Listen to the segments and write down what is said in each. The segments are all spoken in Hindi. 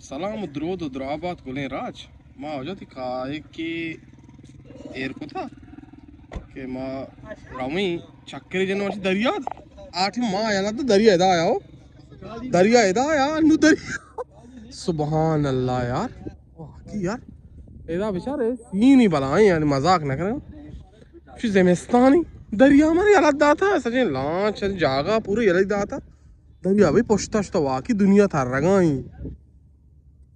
सलाम द्रोद द्राबात गुलें राज माँ हो जाती खाए के एर को था कि माँ रामी चक्कर जन वाची दरिया आठ माँ आया ना तो दरिया इधर आया हो दरिया इधर आया नु दरिया सुबहान अल्लाह यार वाह की यार इधर बेचारे सीन ही बलाएं यार मजाक न करें फिर ज़मिस्तानी दरिया हमारे अलग दाता सच्चे लांच जागा पूरे अलग दाता दरिया भाई पोछता तो वाकी दुनिया था रगाई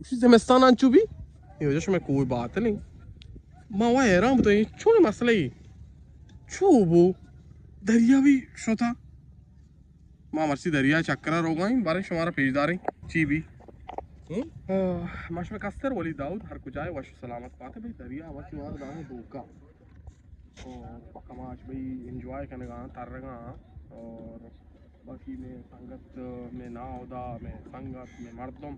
फिर ज़मिस्तान अंचुबी ये वजह में कोई बात नहीं माँ वाह हैरान तो ये छोड़ मसले ही चुबो दरिया भी शोता माँ मर्सी दरिया चक्कर रोगाई बारे शुमारा पेजदार चीबी मश में कस्तर वली दाऊद हर कुछ आए वश सलामत पाते भाई दरिया वश मार दाऊं धोखा और पकमाश भाई एंजॉय करने का तरगा और बाकी में संगत में ना होदा में संगत में मर्दम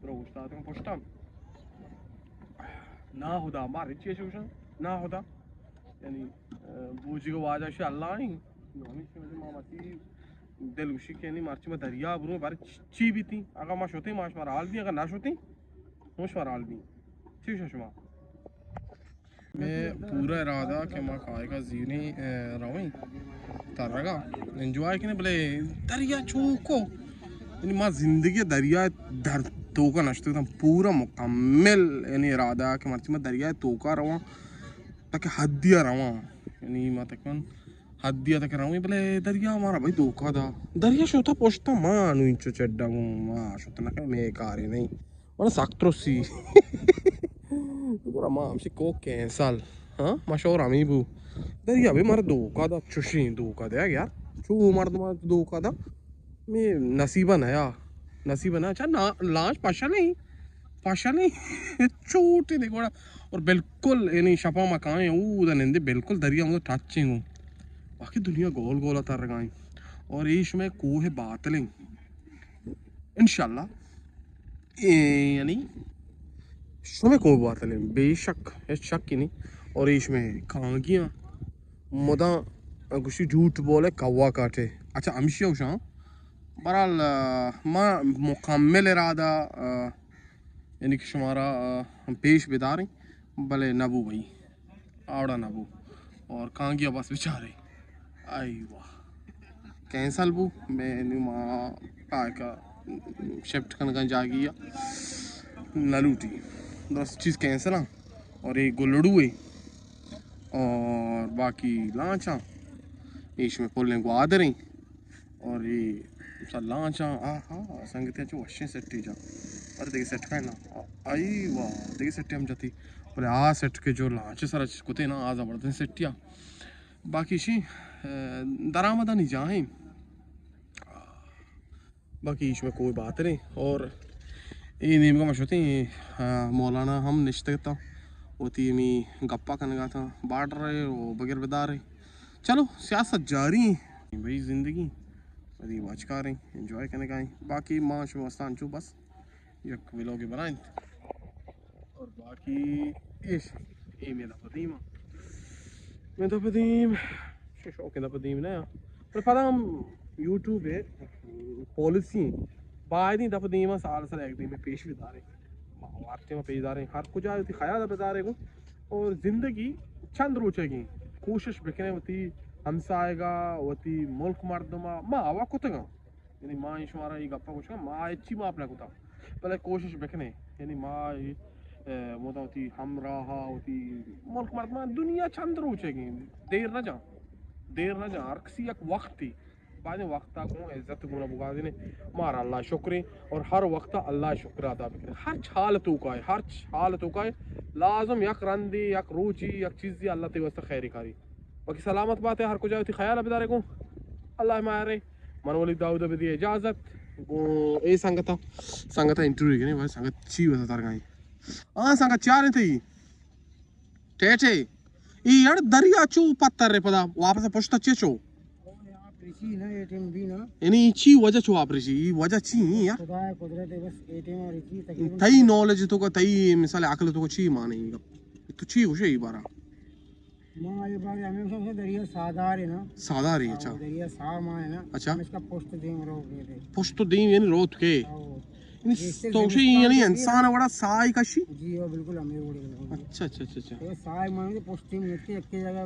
ब्रो उस्ताद में पुष्टम ना होदा मारे चीज़ ना होदा यानी बूझी को वाजा से अल्लाह ही नॉमिस के वजह मामती दिल उसी के नहीं मार्च में दरिया बुरे बारे ची भी थी अगर माश होती माश मार आल भी अगर नाश होती होश मार आल भी ठीक है शुमा मैं पूरा इरादा कि माँ खाएगा जीने रवई तरगा एंजॉय के भले दरिया चूको यानी माँ जिंदगी दरिया दर तो का नश्ते था पूरा मुकम्मल यानी इरादा कि मार्च में दरिया तो का रवा ताकि हदिया रवा यानी माँ तकन हदिया तक रवा भले दरिया हमारा भाई धोखा था दरिया शोता पोछता माँ नु इंचो चड्डा माँ शोता ना कि मैं कारी नहीं और साक्ट्रोसी पूरा माँ हमसे को कैंसल हाँ मशहूर हमी बू दरिया भाई मारा धोखा था चुशी धोखा दे यार चू मार तुम्हारा धोखा था मैं नसीबा ना अच्छा ना लाश पाशा नहीं छोटे देखो और बिल्कुल यानी शपा मकान ऊदा निंदे बिल्कुल दरिया मतलब टचिंग हूँ बाकी दुनिया गोल गोल आता रगाई और ईश में को है बातलें इंशाल्लाह यानी शो में कोई बातलें बेशक है शक ही नहीं और ईश में खांगियाँ मुदा कुछ झूठ बोले कौवा काटे अच्छा अमशी हो शाम बहरहाल माँ मुकम्मल इरादा यानी कि शुमारा पेश बेदार भले नबू भाई आवड़ा नबू और कांगिया बस बेचारे आई वाह कैंसल बू मैं माँ का शिफ्ट करने का जा गया नलूटी दस चीज़ कैंसल हाँ और एक गुलड़ू है और बाकी लाचा इसमें पुलने को आदर और ये लाचा हाँ संगत जो अच्छे सेट ही जा अरे देखिए सेट करना आई वाह देखिए सेट हम जाती बोले आ सेट के जो लाचे सारा कुते ना आ जबरदस्त सेट या बाकी शी दरामदा नहीं जाए बाकी इसमें कोई बात नहीं और ये नीम का मशहूर थी मौलाना हम निश्चित था होती मी गप्पा करने का था बांट रहे वो बगैर बता रहे चलो सियासत जारी है भाई ज़िंदगी अभी वाचका रही एंजॉय करने का बाकी माँ शो मस्तान चू बस यक विलोगे बनाए और बाकी इस ये मेरा पदीम मैं तो पदीम शौक है पदीम ना पर पता हम यूट्यूब है पॉलिसी बाद ही दफदीमा साल सर एक दिन में पेश भी दारे वार्ते में पेश दारे हर कुछ आती ख्याल बता रहे को और ज़िंदगी चंद रोचेगी कोशिश बिकने होती हमसाएगा होती मुल्क मर्दमा माँ आवा कुतगा यानी माँ इशमारा ये गप्पा कुछ माँ अच्छी माँ अपना कुता पहले कोशिश बिकने यानी माँ मोता होती हम रहा होती मुल्क मर्दमा दुनिया चंद रोचेगी देर न जा हर किसी एक वक्त थी बाद में वक्त को इज्जत गुना बुगा देने मारा अल्लाह शुक्र और हर वक्त अल्लाह शुक्र अदा करे हर छाल तो का है लाजम यक रंदी यक रूची यक चीज़ अल्लाह ते वास्ते खैर कारी बाकी सलामत बात है हर कुछ होती ख्याल बेदारे को अल्लाह मारे मनोली दाऊद भी दी इजाज़त ये संगत इंटरव्यू की नहीं भाई संगत ची वैसा तार गई हाँ संगत चार थे टेटे ये यार दरिया चू पत्थर रे पदा वापस पुष्ट अच्छे चो यानी ची वजह छो आप ऋषि वजह ची यार तई नॉलेज तो का तई मिसाल अकल तो ची माने तो ची हो शे बारा मां ये बारे हमें सबसे दरिया सादार है ना सादार है अच्छा दरिया सा मां है ना अच्छा इसका पोस्ट देम रोक गए थे पोस्ट तो देम यानी रोत के तो उसे यानी इंसान बड़ा साई कशी जी वो बिल्कुल हमें वो बिल्कुल अच्छा अच्छा अच्छा अच्छा ये साय माने पोस्टिंग मिलती है एक जगह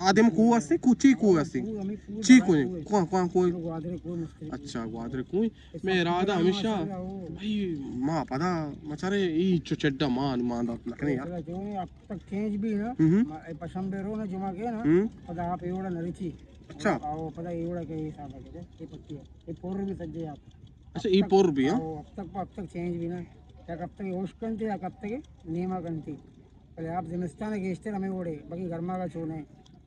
आदम को वास्ते कुची को वास्ते ची को कौन कोई ग्वादरे को मस्ती अच्छा ग्वादरे कोई मैं इरादा हमेशा भाई माँ पता मचारे ये चुचड्डा माँ माँ दात लगने यार जो अब तक चेंज भी ना पसंद रो ना जुमा के ना पता आप एवढा नरीची अच्छा आओ पता एवढा के हिसाब है ये पत्ती है ये पोर भी सज्जे आप अच्छा ये पोर भी है अब तक चेंज भी ना या कब तक ओस्कंती या कब तक नियमा कंती पहले आप जिमिस्तान के इस्ते हमें ओढ़े बाकी गर्मा का चूने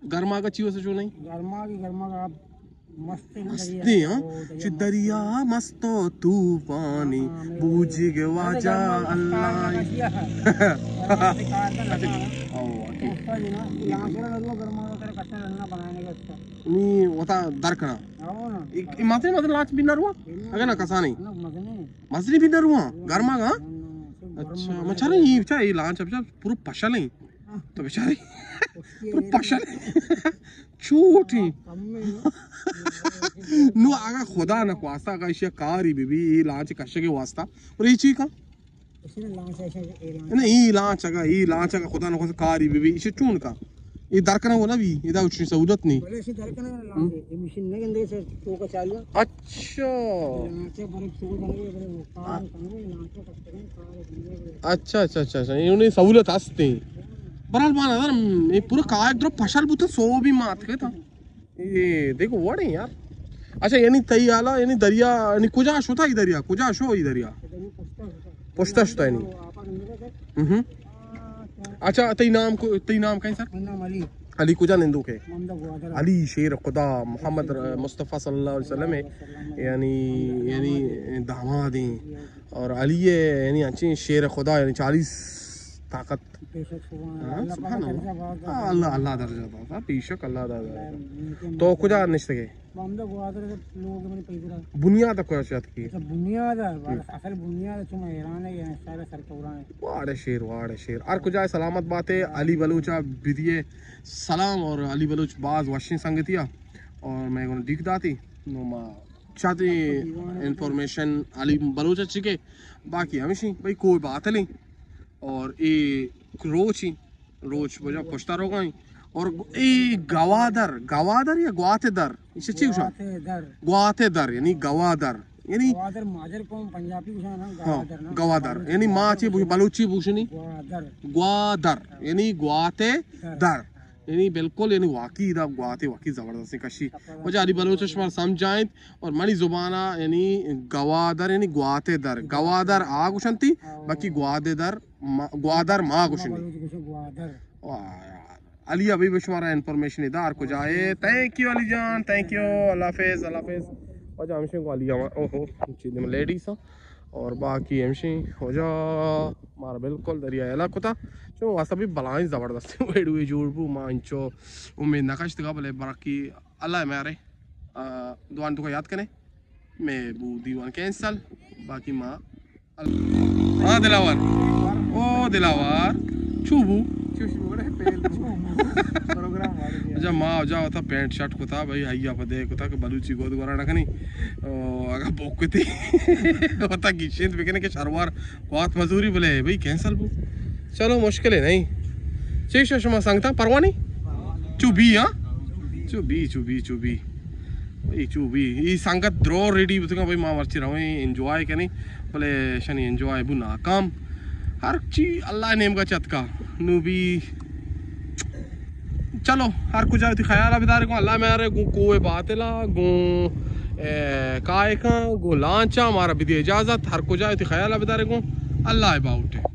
गर्मा का चीज़ से जो नहीं गर्मा का आप मस्त मस्ती हाँ दरिया मस्तो तूफानी बूझ के वाजा अल्लाह नी वता दरकना मात्र मतलब लाच बिना रुआ अगर ना कसा नहीं मसली बिना रुआ गर्मा का अच्छा मचारे ये बेचारा ये लांच अब पूरा पशल नहीं तो बेचारे पूरा पशल छोटी नु आगा खुदा ना वास्ता का इश्या कारी बीबी ये लांच कश्य के वास्ता और ये चीज का नहीं ये लांच का खुदा ना खुदा कारी बीबी इसे चून का ये दरकना वो ना भी इधर कुछ सहूलत नहीं अच्छा अच्छा अच्छा अच्छा इन्होंने सहूलत हंसते बराल माना था ये पूरा कायक द्रो फशल बुते सो भी मात के था ये देखो वड़े यार अच्छा यानी तई आला यानी दरिया यानी कुजा शो था ये दरिया कुजा शो ये दरिया पोस्टा शो था यानी अच्छा तई नाम कहीं सर अली कुजा निंदू के अली शेर खुदा मोहम्मद मुस्तफ़ा सल्लल्लाहु अलैहि वसल्लम यानी दामाद हैं और अली यानी अच्छी शेर खुदा यानी 40 ताकत अल्लाह अल्लाह दर्जा था बेशक अल्लाह दर्जा तो कुजा निश्चित के बुनियाद को शायद की बुनियाद असल बुनियाद तुम हैरान है सारे सरकौरा है वाड़े शेर और कुजा सलामत बात है अली बलूचा बिदिए सलाम और अली बलूच बाज वाशिंग संगतिया और मैं को दिख दाती नो मा चाहती इंफॉर्मेशन अली बलूचा चिके बाकी हमेशा भाई कोई बात नहीं और ये रोज वजह पुछता रोगा और ये गवादर या ग्वातेदर इसे चीज ग्वातेदर यानी गवादर यानी माजर को पंजाबी भाषा ना गवादर यानी माँ ची बलूची भूषणी ग्वादर यानी ग्वातेदर यानी बिल्कुल यानी वाकई वाकई जबरदस्त कशी मुझे अली बलूच समझाएं और मनी जुबाना यानी गवादर यानी गवादर आ कुशंती बाकी ग्वादर माँ कुशनी अली अभी बिशमारा इंफॉर्मेशन इधर को जाए थैंक यू अली जान थैंक यू अल्लाह हाफिज़ और जो हमसे को अली ओहो चीज़ लेडीज और बाकी हमसे हो जा हमारा बिल्कुल दरिया इलाका था जो वास्ता भी बलाएं ज़बरदस्त वेडुए जोड़बू मांचो उम्मीद नकाश तक बोले बाकी अल्लाह मेरे दुआन तो को याद करें मैं बू दीवान कैंसल बाकी माँ हाँ दिलावर ओ दिलावर चुबू अच्छा माँ जाओ था पैंट शर्ट को था भाई हाइया पर देखो था कि बलूची गोद गोरा रखनी अगर बोक थी होता कि शेंद बिकने के शरवार बहुत मजदूरी बोले भाई कैंसल बो चलो मुश्किल है नहीं चेश शमा संगता परवा नहीं चुबी हाँ चुबी भाई चुबी ये संगत द्रो रेडी बताऊंगा भाई माँ मर्ची रहो एंजॉय क्या नहीं बोले शनि एंजॉय बु नाकाम हर चीज अल्लाह नेम का चतका नू भी चलो हर कुछ जाती ख्याल बितारे को अल्लाह मेरे गो कोई बातेला गो काय का गो लांचा हमारा भी दी इजाज़त हर कुछ जाती ख्याल बितारे को अल्लाह बाउटे